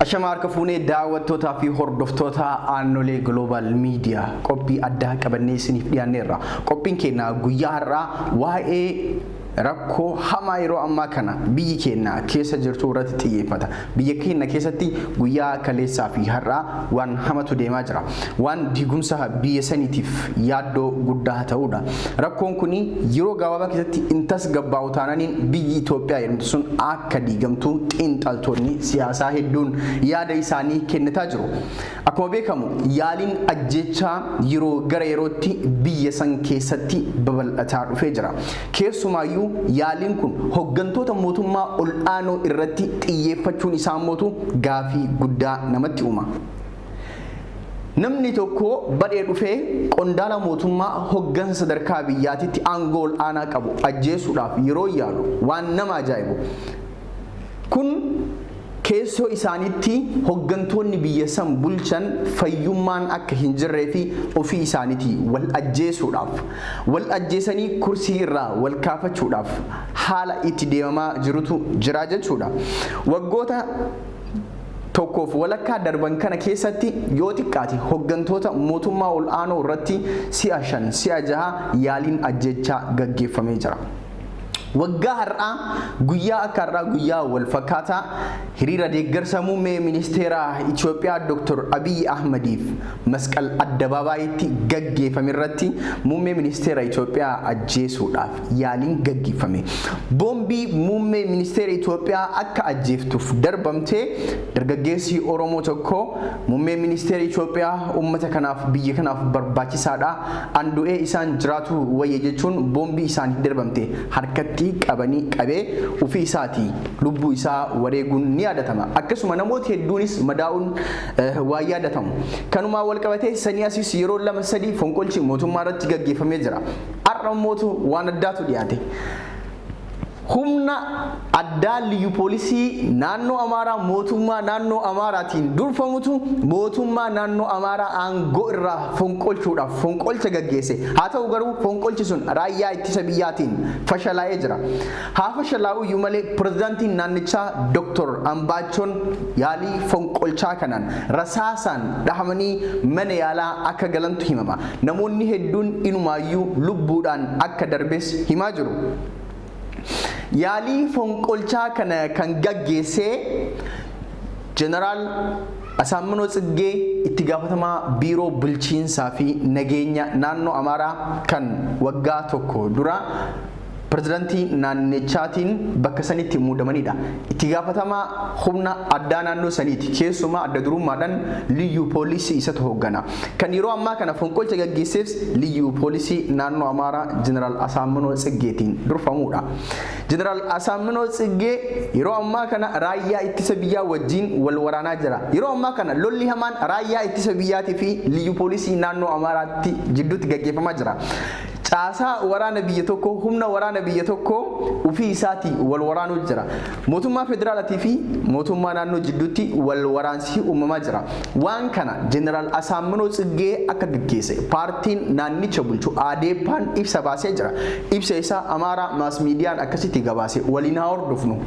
Ashamarka fuunee daawwattootaa fi hordoftoota aannolee Global Media qophii addaa qabannee isiniif dhiyaanneerra. Qophiin keenya guyyaa har'aa waa'ee rakkoo hamaa yeroo ammaa kana biyyi keenya keessa jirtu irratti xiyyeeffata. Biyya keenya keessatti guyyaa kaleessaa fi har'aa waan hamatu deemaa jira. Waan diigumsa biyya saniitiif yaaddoo guddaa ta'uudha. Rakkoon kun yeroo gabaabaa keessatti intas gabbaa'u taananiin biyyi Itoophiyaa jedhamtu sun akka diigamtu xiinxaltoonni siyaasaa hedduun yaada isaanii kennitaa jiru. Akkuma beekamu yaaliin ajjechaa yeroo gara yerootti biyya san keessatti babal'ataa dhufee jira. Keessumaayyuu yaaliin kun hoggantoota mootummaa ol'aanoo irratti xiyyeeffachuun isaa mootu gaafii guddaa namatti uuma. Namni tokko badhee dhufee qondaala mootummaa hoggansa sadarkaa biyyaatitti aangoo ol'aanaa qabu ajjeesuudhaaf yeroo yaalu waan nama ajaa'ibu. Kun keessoo isaaniitti hoggantoonni biyya san bulchan fayyummaan akka hin jirree fi ofii isaaniitti wal ajjeesanii kursii irraa wal kaafachuudhaaf haala itti deemamaa jirutu jira jechuudha. Waggoota tokkoof walakkaa darban kana keessatti yoo xiqqaate hoggantoota mootummaa ol'aanoo irratti si'a 5 si'a 6 yaaliin ajjechaa gaggeeffamee jira. Waggaa har'aa guyyaa akka har'aa guyyaa wal fakkaataa hiriira deeggarsa muummee ministeera Itoophiyaa Dr. Abiy Ahmediif masqal addabaabayitti gaggeeffame irratti muummee ministeera Itoophiyaa ajjeesuudhaaf yaaliin gaggeeffame. Boombii muummee ministeera Itoophiyaa akka ajjeeftuuf darbamtee dargaggeessi Oromoo tokko muummee ministeera Itoophiyaa uummata kanaaf biyya kanaaf barbaachisaadha andu'ee isaan jiraatu wayya jechuun boombii isaanii darbamte harkatti qabanii qabee ofii isaatii lubbuu isaa wareeguun ni yaadatama. Akkasuma namoota hedduunis madaa'uun waa yaadatamu. Kanumaa wal qabatee sanii asis yeroo 2-3 fonqolchi mootummaa irratti gaggeeffamee jira. Har'a mootu waan addaatu dhiyaate. Humna addaa liyyu poolisii naannoo Amaaraa mootummaa naannoo Amaaraatiin durfamutu mootummaa naannoo Amaaraa aangoo irraa fonqolchuudhaaf fonqolcha gaggeesse. Haa ta'u garuu fonqolchi sun raayyaa ittisa biyyaatiin fashalaa'ee jira. Haa fashalaa'u iyyuu malee pirezidaantiin naannichaa Dr. Ambaachoon yaalii fonqolchaa kanaan rasaasaan dhahamanii mana yaalaa akka galantu himama. Namoonni hedduun inumaayyuu lubbuudhaan akka darbes himaa jiru. Yaalii fonqolchaa kana kan gaggeessee Jeneraal Asaminoo Tsiggee itti gaafatamaa biiroo bulchiinsaa fi nageenya naannoo Amaaraa kan waggaa tokko dura pirezidaantii naannichaatiin bakka sanitti muudamanidha. Itti gaafatamaa humna addaa naannoo saniiti. Keessumaa adda durummaadhaan liyyu poolisii isatu hooggana. Kan yeroo ammaa kana fonqolcha gaggeesseef liyyu poolisii naannoo Amaaraa Jeneraal Asaminoo Tsiggeetiin durfamudha. Jeneraal Asaminoo Tsiggee yeroo ammaa kana raayyaa ittisa biyyaa wajjin wal waraanaa jira. Yeroo ammaa kana lolli hamaan raayyaa ittisa biyyaatii fi liyyu poolisii naannoo Amaaraatti jidduutti gaggeeffamaa jira. Caasaa waraana biyya tokko humna waraana biyya tokko ofii isaatii wal waraanuu jira. Mootummaa federaalaatii fi mootummaa naannoo jidduutti wal waraansi uumamaa jira. Waan kana Jeneraal Asaminoo Tsiggee akka gaggeesse paartiin naannicha bulchu ADEPA'n ibsa baasee jira. Ibsa isaa Amaaraa maas miidiyaan akkasitti gabaase waliin haa hordofnu.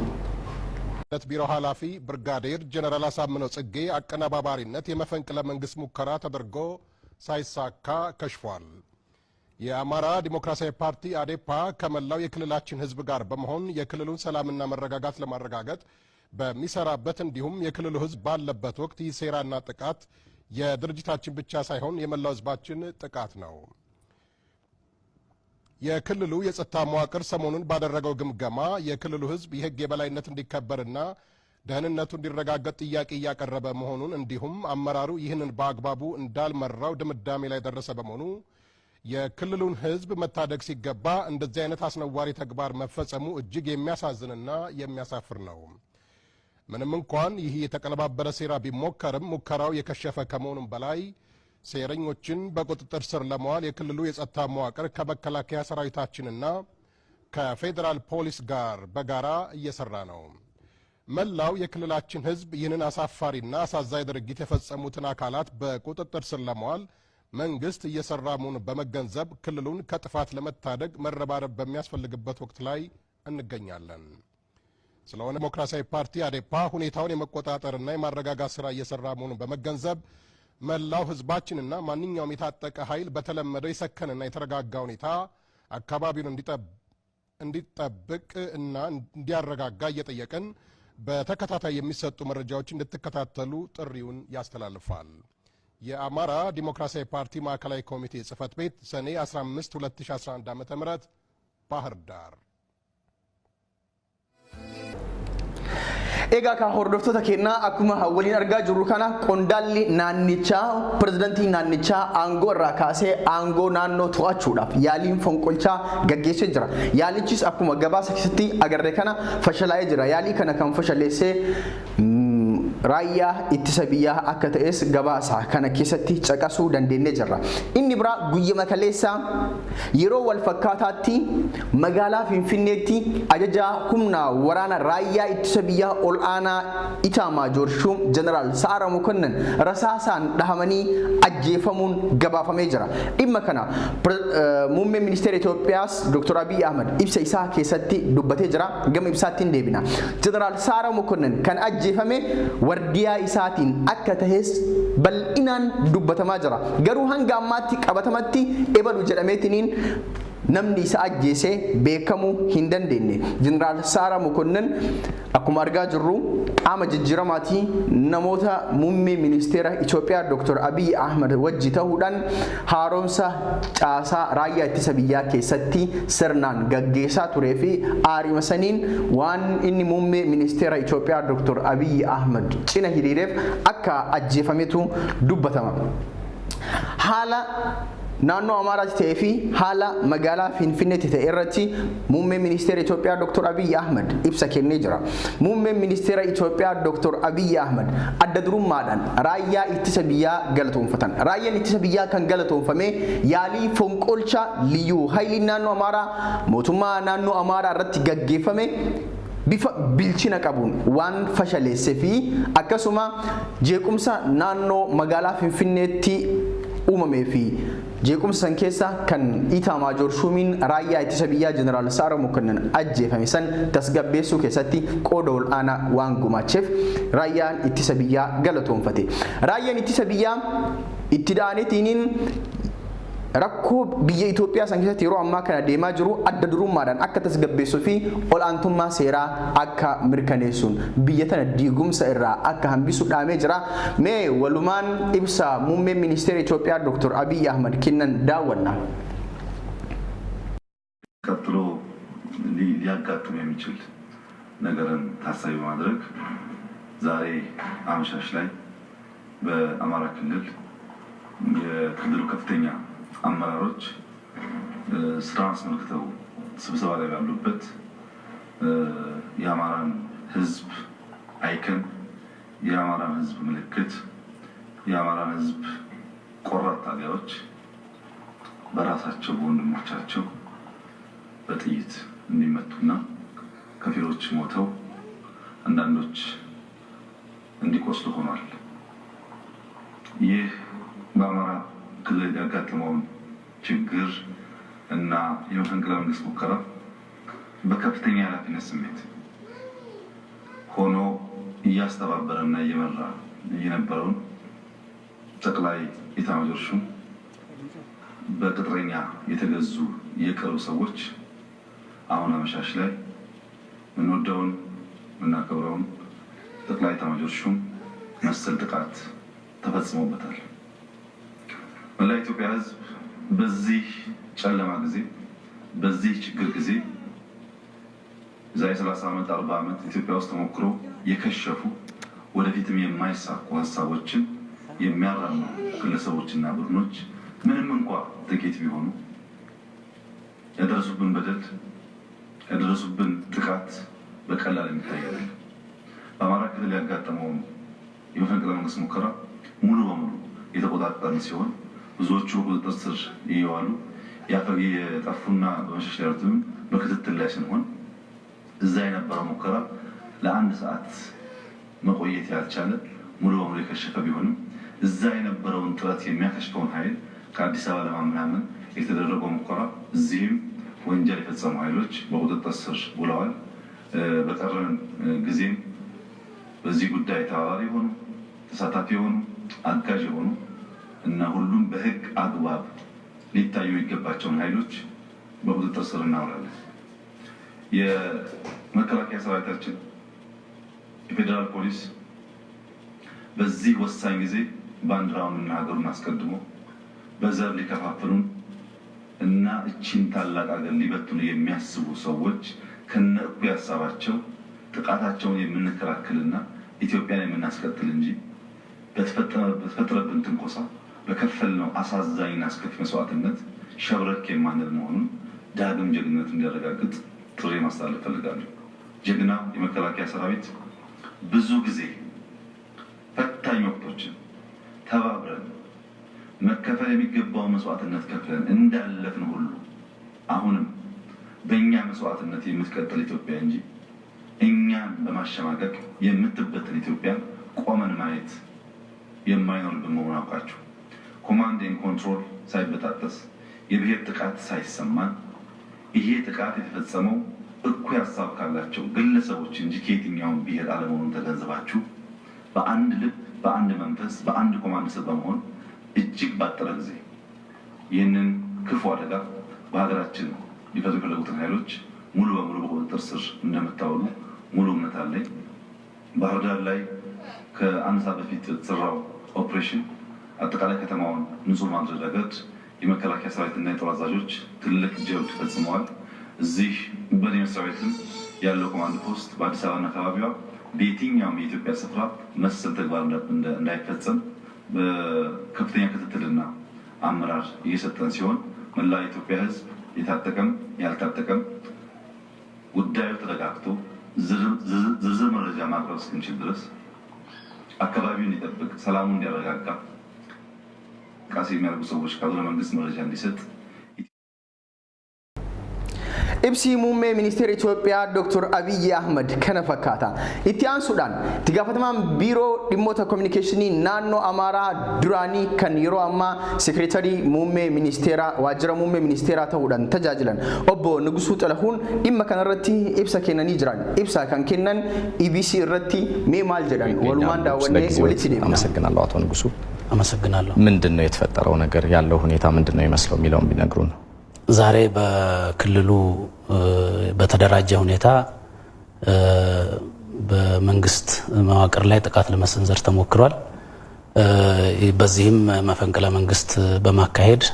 ቢሮ ኃላፊ ብርጋዴር ጀነራል አሳምነው ጽጌ አቀነባባሪነት የመፈንቅለ መንግስት ሙከራ ተደርጎ ሳይሳካ ከሽፏል። የአማራ ዲሞክራሲያዊ ፓርቲ አዴፓ ከመላው የክልላችን ህዝብ ጋር በመሆን የክልሉን ሰላምና መረጋጋት ለማረጋገጥ በሚሰራበት እንዲሁም የክልሉ ህዝብ ባለበት ወቅት ይሴራና ጥቃት የድርጅታችን ብቻ ሳይሆን የመላው ህዝባችን ጥቃት ነው። የክልሉ የጸጥታ መዋቅር ሰሞኑን ባደረገው ግምገማ የክልሉ ህዝብ የህግ የበላይነት እንዲከበርና ደህንነቱ እንዲረጋገጥ ጥያቄ እያቀረበ መሆኑን እንዲሁም አመራሩ ይህንን በአግባቡ እንዳልመራው ድምዳሜ ላይ ደረሰ በመሆኑ የክልሉን ህዝብ መታደግ ሲገባ እንደዚህ አይነት አስነዋሪ ተግባር መፈጸሙ እጅግ የሚያሳዝንና የሚያሳፍር ነው። ምንም እንኳን ይህ የተቀነባበረ ሴራ ቢሞከርም ሙከራው የከሸፈ ከመሆኑም በላይ ሴረኞችን በቁጥጥር ስር ለማዋል የክልሉ የጸጥታ መዋቅር ከመከላከያ ሰራዊታችንና ከፌደራል ፖሊስ ጋር በጋራ እየሰራ ነው። መላው የክልላችን ህዝብ ይህንን አሳፋሪና አሳዛኝ ድርጊት የፈጸሙትን አካላት በቁጥጥር ስር ለማዋል መንግስት እየሰራ መሆኑን በመገንዘብ ክልሉን ከጥፋት ለመታደግ መረባረብ በሚያስፈልግበት ወቅት ላይ እንገኛለን። ስለሆነ ዲሞክራሲያዊ ፓርቲ አዴፓ ሁኔታውን የመቆጣጠርና የማረጋጋት ስራ እየሰራ መሆኑን በመገንዘብ መላው ህዝባችንና ማንኛውም የታጠቀ ኃይል በተለመደው የሰከነና የተረጋጋ ሁኔታ አካባቢውን እንዲጠብቅ እና እንዲያረጋጋ እየጠየቅን በተከታታይ የሚሰጡ መረጃዎች እንድትከታተሉ ጥሪውን ያስተላልፋል። የአማራ ዲሞክራሲያዊ ፓርቲ ማዕከላዊ ኮሚቴ ጽህፈት ቤት ሰኔ 15 2011 ዓ.ም ባህር ዳር። Egaa ka hordoftoota keenyaa akkuma waliin argaa jirru kana qondaalli naannichaa pirezidaantii naannichaa aangoo irraa kaasee aangoo naannoo to'achuudhaaf yaaliin fonqolchaa gaggeessee jira. Yaalichis akkuma gabaasa keessatti agarre kana fashalaa'ee jira. Yaalii kana kan fashaleessee raayyaa ittisa biyyaa akka ta'es gabaasa kana keessatti caqasuu dandeenye jirra. Inni biraa guyyama kaleessaa yeroo wal fakkaataatti magaalaa Finfinneetti ajajaa humna waraana raayyaa ittisa biyyaa ol aanaa Itaamaajoor Shuum Jeneraal Sa'aaraa Mokonnon rasaasaan dhahamanii ajjeefamuun gabaafamee jira. Dhimma kana muummee ministeera Itoophiyaas Dr. Abiy Ahmed ibsa isaa keessatti dubbatee jira. Gama ibsaatti deebina. Jeneraal Sa'aaraa Mokonnon kan ajjeefame wardiyaa isaatiin akka tahes bal'inaan dubbatamaa jira. Garuu hanga ammaatti qabatamatti ebalu jedhameetiniin namni isa ajjeese beekamuu hin dandeenye. Jeneraal Sa'aaraa Mokonnon akkuma argaa jirru qaama jijjiiramaati namoota muummee ministeera Itoophiyaa Dr. Abiy Ahmed wajji ta'uudhaan haaromsa caasaa raayyaa ittisa biyyaa keessatti sirnaan gaggeessaa turee fi aarima saniin waan inni muummee ministeera Itoophiyaa Dr. Abiy Ahmed cina hiriireef akka ajjeefametu dubbatama. Haala naannoo Amaaraatti ta'ee fi haala magaalaa Finfinneetti ta'e irratti muummee ministeera Itoophiyaa Dr. Abiy Ahmed ibsa kennee jira. Muummeen ministeera Itoophiyaa Dr. Abiy Ahmed adda durummaadhaan raayyaa ittisa biyyaa galatoonfatan. Raayyaan ittisa biyyaa kan galatoonfame yaalii fonqolcha liyyuu haayilii naannoo Amaaraa mootummaa naannoo Amaaraa irratti gaggeeffame bifa bilchina qabuun waan fashaleessee fi akkasuma jeequmsa naannoo magaalaa Finfinneetti uumamee fi jeequmsa san keessa kan Itaamaajoor Shuumiin raayyaa ittisa biyyaa Jeneraal Sa'aaraa Mokonnon ajjeefame san tasgabbeessuu keessatti qooda ol aanaa waan gumaacheef raayyaan ittisa biyyaa galatoonfate. Raayyaan ittisa biyyaa itti daanetiin rakkoo biyya Itoophiyaa san keessatti yeroo ammaa kana deemaa jiru adda durummaadhaan akka tasgabbeessuu fi ol aantummaa seeraa akka mirkaneessuun biyya tana diigumsa irraa akka hambisu dhaamee jira. Mee walumaan ibsa muummee ministeera Itoophiyaa Dr. Abiy Ahmed kennan daawwanna. ቀጥሎ ሊያጋጥም የሚችል ነገርን ታሳቢ በማድረግ ዛሬ አመሻሽ ላይ በአማራ ክልል የክልሉ ከፍተኛ አመራሮች ስራ አስመልክተው ስብሰባ ላይ ባሉበት የአማራን ህዝብ አይከን፣ የአማራን ህዝብ ምልክት፣ የአማራን ህዝብ ቆራጥ ታጋዮች በራሳቸው በወንድሞቻቸው በጥይት እንዲመቱና ከፊሎች ሞተው አንዳንዶች እንዲቆስሉ ሆኗል። ይህ በአማራ ክልል ያጋጠመውን ችግር እና የመፈንቅለ መንግስት ሙከራ በከፍተኛ ኃላፊነት ስሜት ሆኖ እያስተባበረና እየመራ የነበረውን ጠቅላይ ኢታማዦር ሹም በቅጥረኛ የተገዙ የቅርብ ሰዎች አሁን አመሻሽ ላይ ምንወደውን ምናከብረውን ጠቅላይ ኢታማዦር ሹም መሰል ጥቃት ተፈጽሞበታል። መላ ኢትዮጵያ ህዝብ በዚህ ጨለማ ጊዜ በዚህ ችግር ጊዜ ዛሬ 30 ዓመት 40 ዓመት ኢትዮጵያ ውስጥ ተሞክሮ የከሸፉ ወደፊትም የማይሳኩ ሀሳቦችን የሚያራሙ ግለሰቦችና ቡድኖች ምንም እንኳን ጥቂት ቢሆኑ ያደረሱብን በደል ያደረሱብን ጥቃት በቀላል የሚታይ አይደለም። በአማራ ክልል ያጋጠመው የመፈንቅለ መንግስት ሙከራ ሙሉ በሙሉ የተቆጣጠርን ሲሆን ብዙዎቹ ቁጥጥር ስር እየዋሉ የጠፉና በመሸሽ ላይ ያሉትም በክትትል ላይ ስንሆን እዛ የነበረው ሙከራ ለአንድ ሰዓት መቆየት ያልቻለ ሙሉ በሙሉ የከሸፈ ቢሆንም እዛ የነበረውን ጥረት የሚያከሽፈውን ኃይል ከአዲስ አበባ ለማምናመን የተደረገው ሙከራ እዚህም ወንጀል የፈጸሙ ኃይሎች በቁጥጥር ስር ውለዋል። በቀረን ጊዜም በዚህ ጉዳይ ተባባሪ ሆኑ ተሳታፊ ሆኑ አጋዥ ሆኑ እና ሁሉም በህግ አግባብ ሊታዩ የሚገባቸውን ኃይሎች በቁጥጥር ስር እናውላለን። የመከላከያ ሰራዊታችን የፌዴራል ፖሊስ በዚህ ወሳኝ ጊዜ ባንዲራውንና ሀገሩን አስቀድሞ በዘር ሊከፋፍሉን እና እቺን ታላቅ ሀገር ሊበትኑ የሚያስቡ ሰዎች ከነእኩይ ሀሳባቸው ጥቃታቸውን የምንከላከልና ኢትዮጵያን የምናስቀጥል እንጂ በተፈጠረብን ትንኮሳ በከፈልነው አሳዛኝና አስከፊ መስዋዕትነት ሸብረክ የማንል መሆኑን ዳግም ጀግንነት እንዲያረጋግጥ ጥሪ ማስተላለፍ ፈልጋለሁ። ጀግና የመከላከያ ሰራዊት ብዙ ጊዜ ፈታኝ ወቅቶችን ተባብረን መከፈል የሚገባው መስዋዕትነት ከፍለን እንዳለፍን ሁሉ አሁንም በእኛ መስዋዕትነት የምትቀጥል ኢትዮጵያ እንጂ እኛን በማሸማቀቅ የምትበትን ኢትዮጵያ ቆመን ማየት የማይኖርብን መሆኑን አውቃችሁ ኮማንድ ኤንድ ኮንትሮል ሳይበጣጠስ የብሔር ጥቃት ሳይሰማን ይሄ ጥቃት የተፈጸመው እኩይ ሀሳብ ካላቸው ግለሰቦች እንጂ ከየትኛውም ብሔር አለመሆኑን ተገንዝባችሁ በአንድ ልብ፣ በአንድ መንፈስ፣ በአንድ ኮማንድ ስር በመሆን እጅግ ባጠረ ጊዜ ይህንን ክፉ አደጋ በሀገራችን ሊፈቱ የፈለጉትን ኃይሎች ሙሉ በሙሉ በቁጥጥር ስር እንደምታውሉ ሙሉ እምነት አለኝ። ባህር ዳር ላይ ከአንድ ሰዓት በፊት የተሰራው ኦፕሬሽን አጠቃላይ ከተማውን ንጹህ ማድረግ ረገድ የመከላከያ ሰራዊትና የጦር አዛዦች ትልቅ ጀብድ ፈጽመዋል። እዚህ በኔ መስሪያ ቤትም ያለው ኮማንድ ፖስት በአዲስ አበባና አካባቢዋ በየትኛውም የኢትዮጵያ ስፍራ መሰል ተግባር እንዳይፈጸም በከፍተኛ ክትትልና አመራር እየሰጠን ሲሆን መላ የኢትዮጵያ ሕዝብ የታጠቀም ያልታጠቀም ጉዳዩ ተረጋግቶ ዝርዝር መረጃ ማቅረብ እስክንችል ድረስ አካባቢውን እንዲጠብቅ ሰላሙን እንዲያረጋጋ ቃሴ የሚያደርጉ ሰዎች ካሉ ለመንግስት መረጃ እንዲሰጥ ኢብሲ ሙሜ ሚኒስቴር ኢትዮጵያ ዶክተር አብይ አህመድ ከነፈካታ ኢቲያን ሱዳን ትጋፈተማን ቢሮ ዲሞታ ኮሚኒኬሽኒ ናኖ አማራ ዱራኒ ከን ይሮ አማ ሴክሬታሪ ሙሜ ሚኒስቴራ ዋጅራ ሙሜ ሚኒስቴራ ተውዳን ተጃጅለን ኦቦ ንጉሱ ጥለሁን ኢማ ከነረቲ ኢብሳ ከነኒ ጅራን ኢብሳ ካን ከነን ኢቢሲ ረቲ ሜማል ጀዳን ወሉማን ዳወኔ ወልቲ ዲም አመሰግናለሁ አቶ ንጉሱ አመሰግናለሁ። ምንድነው የተፈጠረው ነገር ያለው ሁኔታ ምንድነው ይመስለው የሚለውን ቢነግሩን። ዛሬ በክልሉ በተደራጀ ሁኔታ በመንግስት መዋቅር ላይ ጥቃት ለመሰንዘር ተሞክሯል። በዚህም መፈንቅለ መንግስት በማካሄድ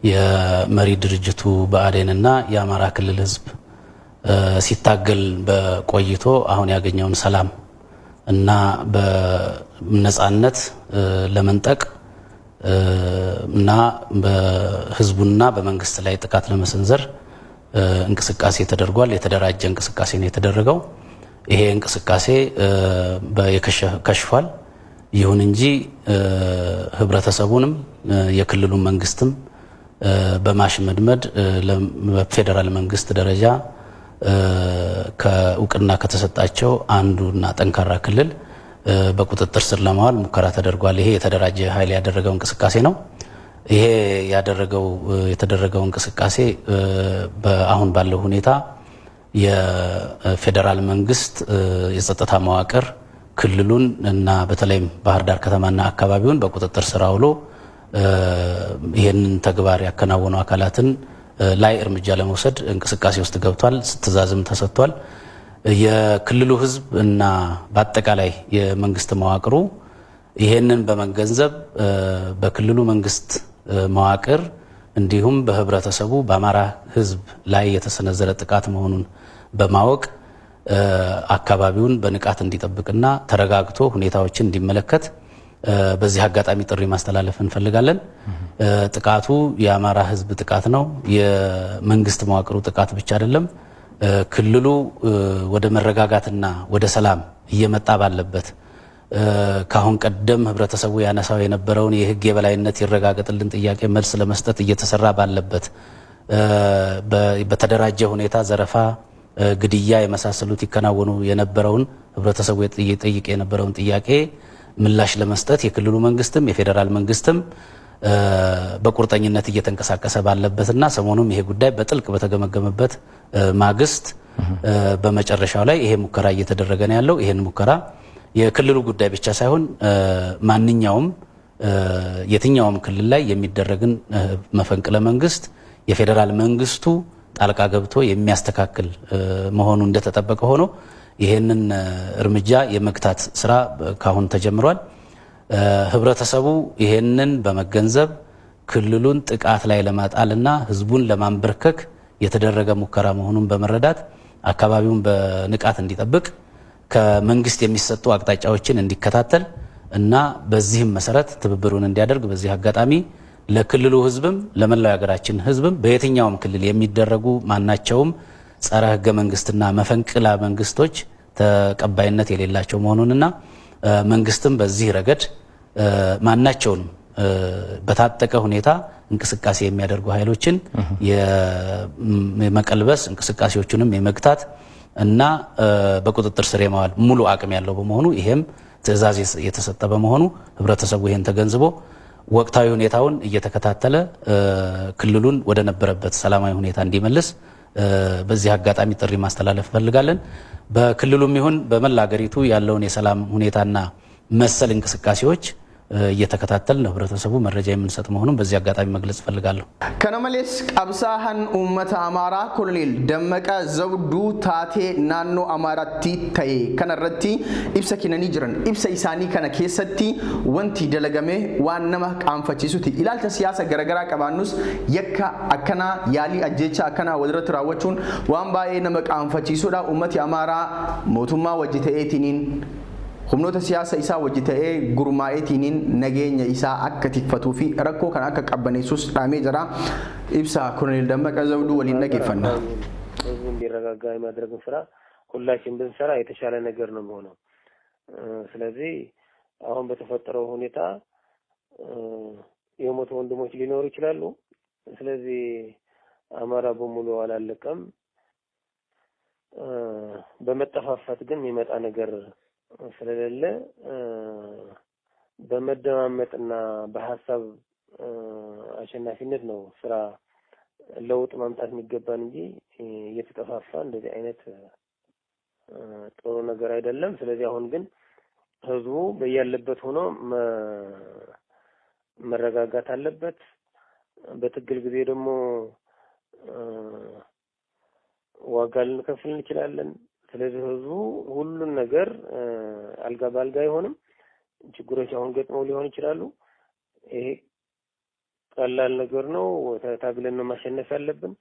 የመሪ ድርጅቱ ብአዴንና የአማራ ክልል ህዝብ ሲታገል በቆይቶ አሁን ያገኘውን ሰላም እና በነጻነት ለመንጠቅ እና በህዝቡና በመንግስት ላይ ጥቃት ለመሰንዘር እንቅስቃሴ ተደርጓል። የተደራጀ እንቅስቃሴ ነው የተደረገው። ይሄ እንቅስቃሴ ከሽፏል። ይሁን እንጂ ህብረተሰቡንም የክልሉ መንግስትም በማሽመድመድ በፌደራል መንግስት ደረጃ ከእውቅና ከተሰጣቸው አንዱና ጠንካራ ክልል በቁጥጥር ስር ለማዋል ሙከራ ተደርጓል። ይሄ የተደራጀ ኃይል ያደረገው እንቅስቃሴ ነው። ይሄ የተደረገው እንቅስቃሴ አሁን ባለው ሁኔታ የፌደራል መንግስት የጸጥታ መዋቅር ክልሉን እና በተለይም ባህር ዳር ከተማና አካባቢውን በቁጥጥር ስር አውሎ ይሄንን ተግባር ያከናወኑ አካላትን ላይ እርምጃ ለመውሰድ እንቅስቃሴ ውስጥ ገብቷል። ትዕዛዝም ተሰጥቷል። የክልሉ ህዝብ እና በአጠቃላይ የመንግስት መዋቅሩ ይሄንን በመገንዘብ በክልሉ መንግስት መዋቅር እንዲሁም በህብረተሰቡ በአማራ ህዝብ ላይ የተሰነዘረ ጥቃት መሆኑን በማወቅ አካባቢውን በንቃት እንዲጠብቅና ተረጋግቶ ሁኔታዎችን እንዲመለከት በዚህ አጋጣሚ ጥሪ ማስተላለፍ እንፈልጋለን። ጥቃቱ የአማራ ህዝብ ጥቃት ነው። የመንግስት መዋቅሩ ጥቃት ብቻ አይደለም። ክልሉ ወደ መረጋጋትና ወደ ሰላም እየመጣ ባለበት ካሁን ቀደም ህብረተሰቡ ያነሳው የነበረውን የህግ የበላይነት ይረጋገጥልን ጥያቄ መልስ ለመስጠት እየተሰራ ባለበት በተደራጀ ሁኔታ ዘረፋ፣ ግድያ የመሳሰሉት ይከናወኑ የነበረውን ህብረተሰቡ ይጠይቅ የነበረውን ጥያቄ ምላሽ ለመስጠት የክልሉ መንግስትም የፌደራል መንግስትም በቁርጠኝነት እየተንቀሳቀሰ ባለበትና ሰሞኑም ይሄ ጉዳይ በጥልቅ በተገመገመበት ማግስት በመጨረሻው ላይ ይሄ ሙከራ እየተደረገ ነው ያለው። ይሄን ሙከራ የክልሉ ጉዳይ ብቻ ሳይሆን ማንኛውም የትኛውም ክልል ላይ የሚደረግን መፈንቅለ መንግስት የፌደራል መንግስቱ ጣልቃ ገብቶ የሚያስተካክል መሆኑ እንደተጠበቀ ሆኖ ይሄንን እርምጃ የመግታት ስራ ካሁን ተጀምሯል። ህብረተሰቡ ይሄንን በመገንዘብ ክልሉን ጥቃት ላይ ለማጣልና ህዝቡን ለማንበርከክ የተደረገ ሙከራ መሆኑን በመረዳት አካባቢውን በንቃት እንዲጠብቅ ከመንግስት የሚሰጡ አቅጣጫዎችን እንዲከታተል እና በዚህም መሰረት ትብብሩን እንዲያደርግ በዚህ አጋጣሚ ለክልሉ ህዝብም ለመላው ሀገራችን ህዝብም በየትኛውም ክልል የሚደረጉ ማናቸውም ጸረ ህገ መንግስትና መፈንቅለ መንግስቶች ተቀባይነት የሌላቸው መሆኑንና መንግስትም በዚህ ረገድ ማናቸውንም በታጠቀ ሁኔታ እንቅስቃሴ የሚያደርጉ ኃይሎችን የመቀልበስ እንቅስቃሴዎቹንም የመግታት እና በቁጥጥር ስር የማዋል ሙሉ አቅም ያለው በመሆኑ ይሄም ትዕዛዝ የተሰጠ በመሆኑ ህብረተሰቡ ይሄን ተገንዝቦ ወቅታዊ ሁኔታውን እየተከታተለ ክልሉን ወደ ነበረበት ሰላማዊ ሁኔታ እንዲመልስ በዚህ አጋጣሚ ጥሪ ማስተላለፍ ፈልጋለን። በክልሉም ይሁን በመላ ሀገሪቱ ያለውን የሰላም ሁኔታና መሰል እንቅስቃሴዎች እየተከታተልን ህብረተሰቡ መረጃ የምንሰጥ መሆኑን በዚህ አጋጣሚ መግለጽ ፈልጋለሁ። ከነመሌስ ቀብሳህን ኡመተ አማራ ኮሎኔል ደመቀ ዘውዱ ታቴ ናኖ አማራቲ ተይ ከነረቲ ኢብሰ ኪነኒ ጅረን ኢብሰ ኢሳኒ ከነ ኬሰቲ ወንቲ ደለገሜ ዋነማ ቃንፈቺሱቲ ኢላልተ ሲያሰ ገረገራ ቀባኑስ የካ አከና ያሊ አጀቻ አከና ወድረት ራወቹን ዋንባኤ ነመ ቃንፈቺሱዳ ኡመቲ አማራ ሞቱማ ወጅተኤቲኒን humnoota siyaasa isaa wajji ta'ee gurmaa'eetiin nageenya isaa akka tikfatuu fi rakkoo kana akka qabbaneessus dhaamee jira. ibsa ኮሎኔል ደመቀ ዘውዱ ወሊን ነጌፈና እንዲረጋጋ የማድረግ ስራ ሁላችን ብንሰራ የተሻለ ነገር ነው የሚሆነው። ስለዚህ አሁን በተፈጠረው ሁኔታ የሞቱ ወንድሞች ሊኖሩ ይችላሉ። ስለዚህ አማራ በሙሉ አላለቀም። በመጠፋፋት ግን የሚመጣ ነገር ስለሌለ በመደማመጥና በሐሳብ አሸናፊነት ነው ስራ ለውጥ ማምጣት የሚገባን እንጂ እየተጠፋፋ እንደዚህ አይነት ጥሩ ነገር አይደለም። ስለዚህ አሁን ግን ህዝቡ በያለበት ሆኖ መረጋጋት አለበት። በትግል ጊዜ ደግሞ ዋጋ ልንከፍል እንችላለን። ስለዚህ ህዝቡ ሁሉን ነገር አልጋ ባልጋ አይሆንም። ችግሮች አሁን ገጥመው ሊሆን ይችላሉ። ይሄ ቀላል ነገር ነው። ታግለን ነው ማሸነፍ ያለብን።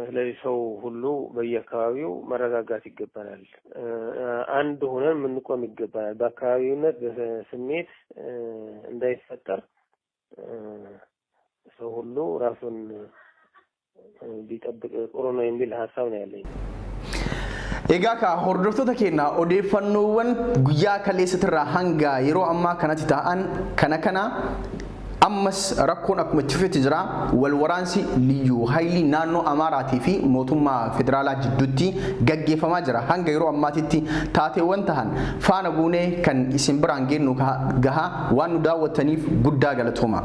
ስለዚህ ሰው ሁሉ በየአካባቢው መረጋጋት ይገባናል። አንድ ሆነን ምንቆም ይገባናል። በአካባቢውነት በስሜት እንዳይፈጠር ሰው ሁሉ ራሱን ቢጠብቅ ጥሩ ነው የሚል ሐሳብ ነው ያለኝ። Egaa ka hordoftoota keenya odeeffannoowwan guyyaa kaleessatirraa hanga yeroo ammaa kanatti ta'an kana ammas rakkoon akkuma itti jira. Walwaraansi liyyuu haayilii naannoo Amaaraatii fi mootummaa federaalaa jidduutti gaggeeffamaa jira. Hanga yeroo ammaatitti taateewwan tahan faana buunee kan isin biraan geennu gahaa waan nu daawwattaniif guddaa galatooma.